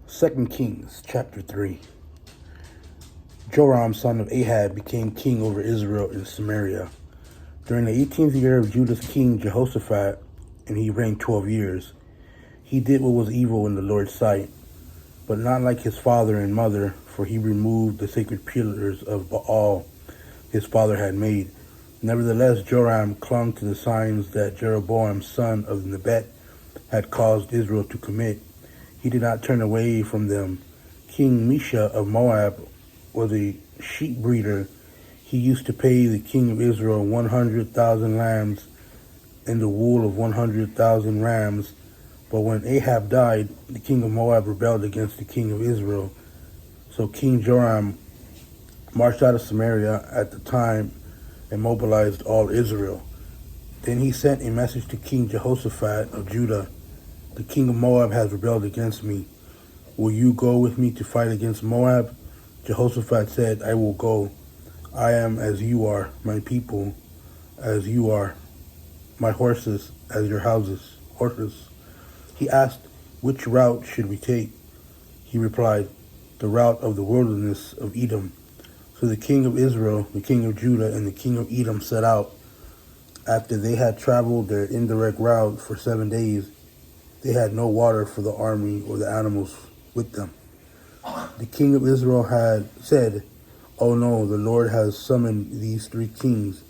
2 Kings chapter 3. Joram, son of Ahab, became king over Israel in Samaria during the 18th year of Judah's king Jehoshaphat, and he reigned 12 years. He did what was evil in the Lord's sight, but not like his father and mother, for he removed the sacred pillars of Baal his father had made. Nevertheless, Joram clung to the signs that Jeroboam, son of Nebat, had caused Israel to commit. He did not turn away from them. King Mesha of Moab was a sheep breeder. He used to pay the king of Israel 100,000 lambs and the wool of 100,000 rams. But when Ahab died, the king of Moab rebelled against the king of Israel. So King Joram marched out of Samaria at the time and mobilized all Israel. Then he sent a message to King Jehoshaphat of Judah. The king of Moab has rebelled against me. Will you go with me to fight against Moab? Jehoshaphat said, I will go. I am as you are, my people as you are, my horses as your horses. He asked, which route should we take? He replied, the route of the wilderness of Edom. So the king of Israel, the king of Judah, and the king of Edom set out. After they had traveled their indirect route for 7 days, they had no water for the army or the animals with them. The king of Israel had said, oh no, the Lord has summoned these 3 kings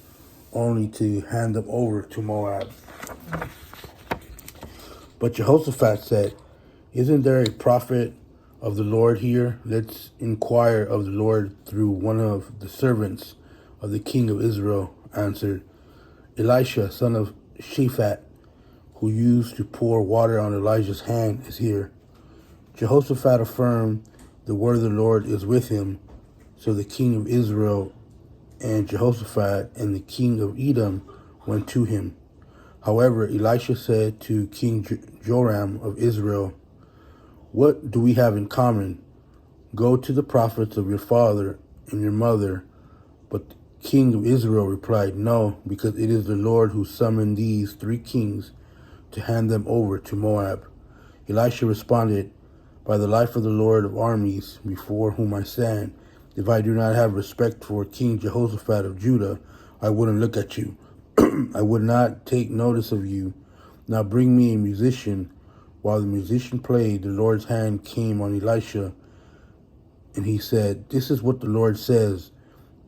only to hand them over to Moab. But Jehoshaphat said, isn't there a prophet of the Lord here? Let's inquire of the Lord through one of the servants of the king of Israel answered. Elisha, son of Shaphat, who used to pour water on Elijah's hand, is here. Jehoshaphat affirmed, the word of the Lord is with him. So the king of Israel and Jehoshaphat and the king of Edom went to him. However, Elisha said to King Joram of Israel, what do we have in common? Go to the prophets of your father and your mother. But the king of Israel replied, no, because it is the Lord who summoned these 3 kings to hand them over to Moab. Elisha responded, by the life of the Lord of armies, before whom I stand, if I do not have respect for King Jehoshaphat of Judah, I wouldn't look at you. I would not take notice of you. Now bring me a musician. While the musician played, the Lord's hand came on Elisha, and he said, this is what the Lord says.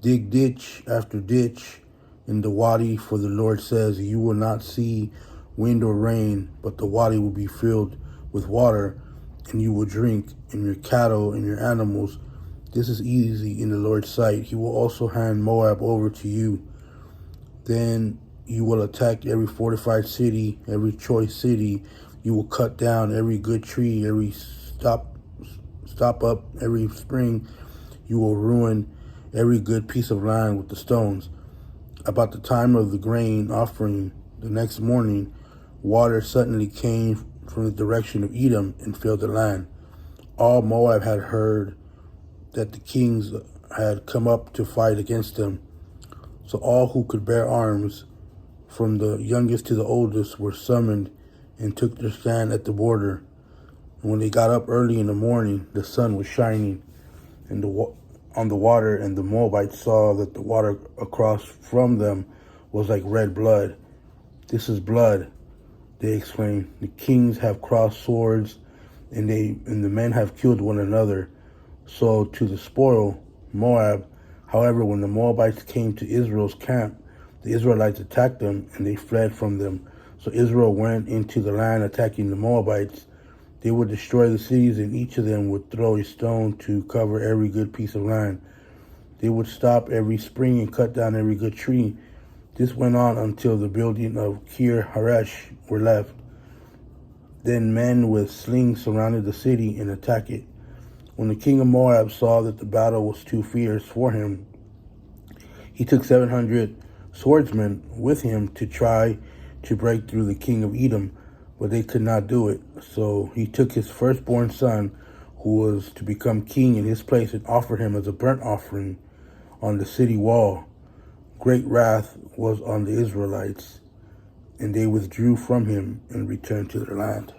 Dig ditch after ditch in the wadi, for the Lord says, you will not see wind or rain, but the wadi will be filled with water, and you will drink, and your cattle and your animals. This is easy in the Lord's sight. He will also hand Moab over to you. Then you will attack every fortified city, every choice city. You will cut down every good tree, every stop up every spring. You will ruin every good piece of land with the stones. About the time of the grain offering, the next morning, water suddenly came from the direction of Edom and filled the land. All Moab had heard that the kings had come up to fight against them. So all who could bear arms, from the youngest to the oldest, were summoned and took their stand at the border. And when they got up early in the morning, the sun was shining on the water, and the Moabites saw that the water across from them was like red blood. This is blood, they exclaimed. The kings have crossed swords, and the men have killed one another. So to the spoil, Moab. However, when the Moabites came to Israel's camp, the Israelites attacked them, and they fled from them. So Israel went into the land attacking the Moabites. They would destroy the cities, and each of them would throw a stone to cover every good piece of land. They would stop every spring and cut down every good tree. This went on until the building of Kir Haresh were left. Then men with slings surrounded the city and attacked it. When the king of Moab saw that the battle was too fierce for him, he took 700 swordsmen with him to try to break through the king of Edom, but they could not do it. So he took his firstborn son, who was to become king in his place, and offered him as a burnt offering on the city wall. Great wrath was on the Israelites, and they withdrew from him and returned to their land.